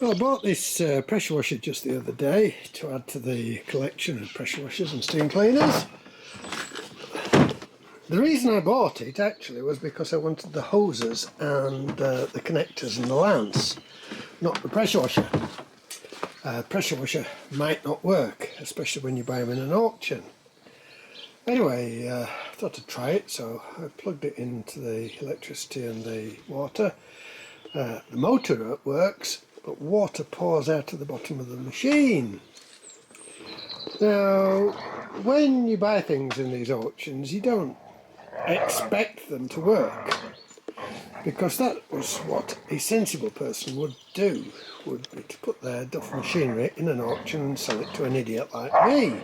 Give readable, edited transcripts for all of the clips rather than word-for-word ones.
Well, I bought this pressure washer just the other day to add to the collection of pressure washers and steam cleaners. The reason I bought it actually was because I wanted the hoses and the connectors and the lance, not the pressure washer. Pressure washer might not work, especially when you buy them in an auction. Anyway, I thought I'd try it, so I plugged it into the electricity and the water. The motor works, but water pours out of the bottom of the machine. Now, when you buy things in these auctions, you don't expect them to work, because that was what a sensible person would do, would be to put their duff machinery in an auction and sell it to an idiot like me.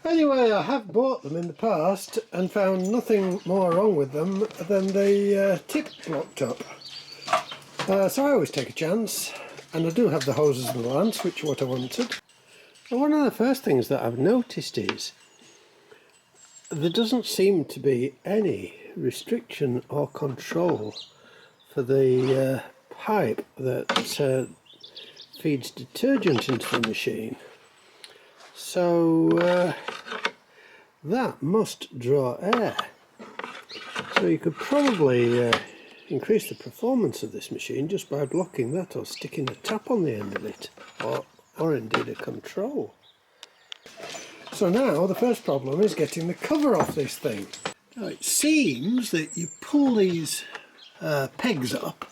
Anyway, I have bought them in the past and found nothing more wrong with them than the tip blocked up. So I always take a chance, and I do have the hoses and the lance, which is what I wanted. And one of the first things that I've noticed is there doesn't seem to be any restriction or control for the pipe that feeds detergent into the machine. So that must draw air. So you could probably increase the performance of this machine just by blocking that or sticking a tap on the end of it, or indeed a control. So now the first problem is getting the cover off this thing. Now it seems that you pull these pegs up,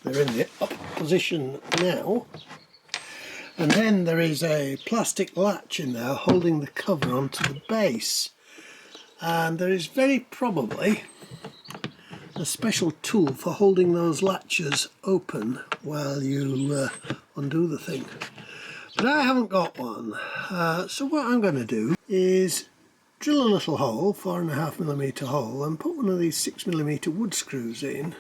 they're in the up position now, and then there is a plastic latch in there holding the cover onto the base, and there is very probably a special tool for holding those latches open while you undo the thing. But I haven't got one, so what I'm going to do is drill a little hole, 4.5mm hole, and put one of these 6mm wood screws in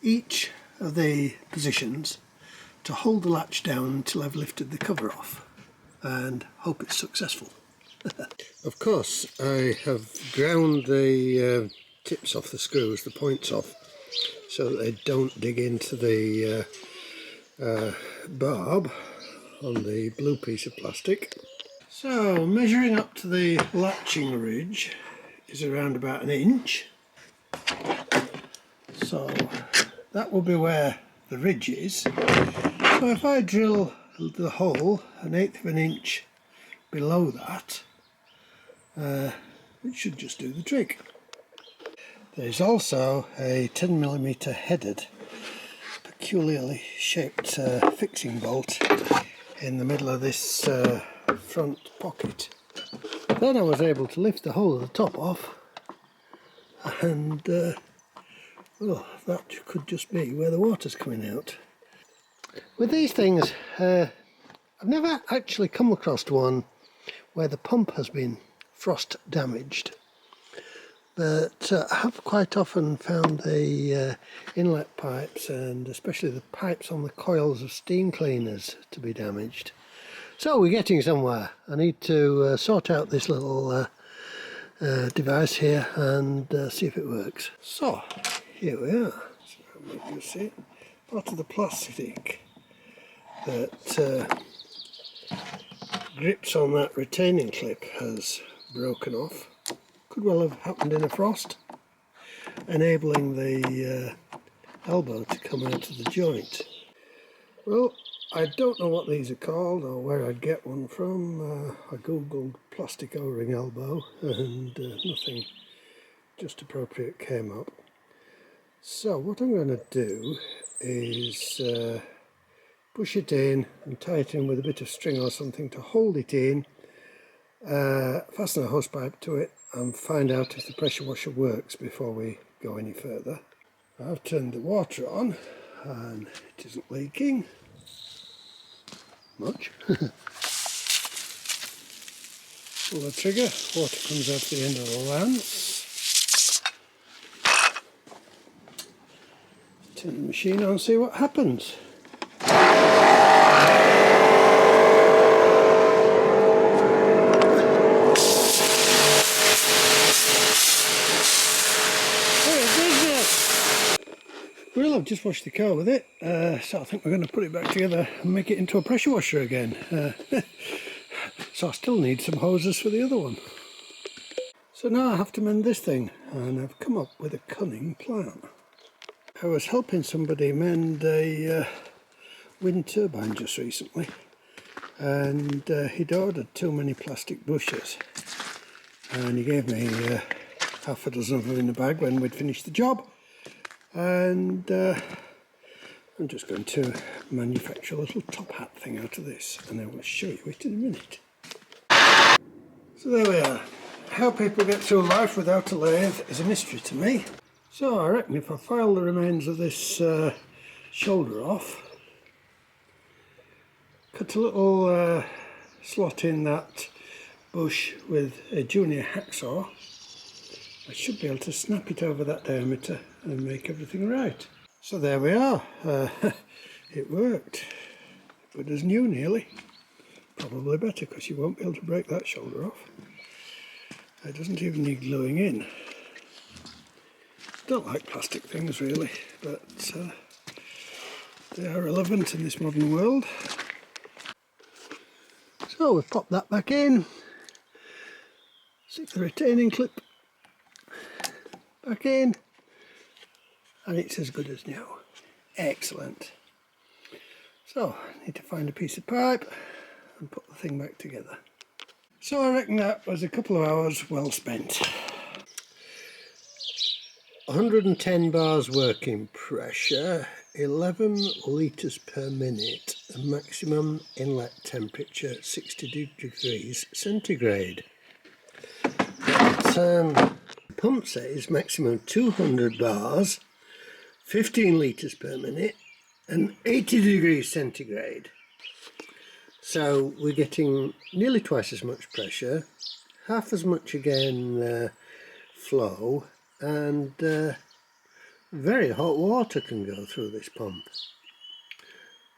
each of the positions to hold the latch down until I've lifted the cover off, and hope it's successful. Of course, I have ground the tips off the screws, the points off, so that they don't dig into the barb on the blue piece of plastic. So measuring up to the latching ridge is around about 1 inch. So that will be where the ridge is. So if I drill the hole 1/8 of an inch below that, it should just do the trick. There's also a 10mm headed, peculiarly shaped fixing bolt in the middle of this front pocket. Then I was able to lift the whole of the top off, and well, that could just be where the water's coming out. With these things, I've never actually come across one where the pump has been frost damaged, but I have quite often found the inlet pipes, and especially the pipes on the coils of steam cleaners, to be damaged. So we're getting somewhere. I need to sort out this little device here and see if it works. So here we are. So you see part of the plastic that grips on that retaining clip has broken off. Could well have happened in a frost, enabling the elbow to come out of the joint. Well, I don't know what these are called or where I'd get one from. I googled plastic O-ring elbow and nothing just appropriate came up. So what I'm going to do is push it in and tie it in with a bit of string or something to hold it in, fasten a hose pipe to it, and find out if the pressure washer works before we go any further. I've turned the water on and it isn't leaking much. Pull the trigger, water comes out the end of the lance. Turn the machine on and see what happens. Well, I've just washed the car with it, so I think we're going to put it back together and make it into a pressure washer again. So I still need some hoses for the other one. So now I have to mend this thing, and I've come up with a cunning plan. I was helping somebody mend a wind turbine just recently, and he'd ordered too many plastic bushes, and he gave me half a dozen of them in the bag when we'd finished the job. And I'm just going to manufacture a little top hat thing out of this, and I will show you it in a minute. So there we are. How people get through life without a lathe is a mystery to me. So I reckon if I file the remains of this shoulder off, cut a little slot in that bush with a junior hacksaw, I should be able to snap it over that diameter and make everything right. So there we are. It worked. Good as new nearly. Probably better because you won't be able to break that shoulder off. It doesn't even need gluing in. Don't like plastic things really, but they are relevant in this modern world. So we've popped that back in. Stick the retaining clip back in, and it's as good as new. Excellent. So I need to find a piece of pipe and put the thing back together. So I reckon that was a couple of hours well spent. 110 bars working pressure, 11 litres per minute, a maximum inlet temperature 60 degrees centigrade. Pump says maximum 200 bars, 15 litres per minute and 80 degrees centigrade. So we're getting nearly twice as much pressure, half as much again flow, and very hot water can go through this pump.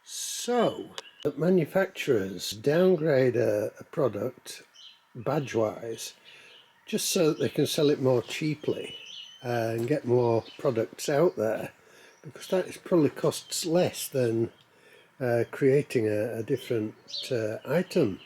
So manufacturers downgrade a product badge-wise just so that they can sell it more cheaply and get more products out there, because that probably costs less than creating a different item.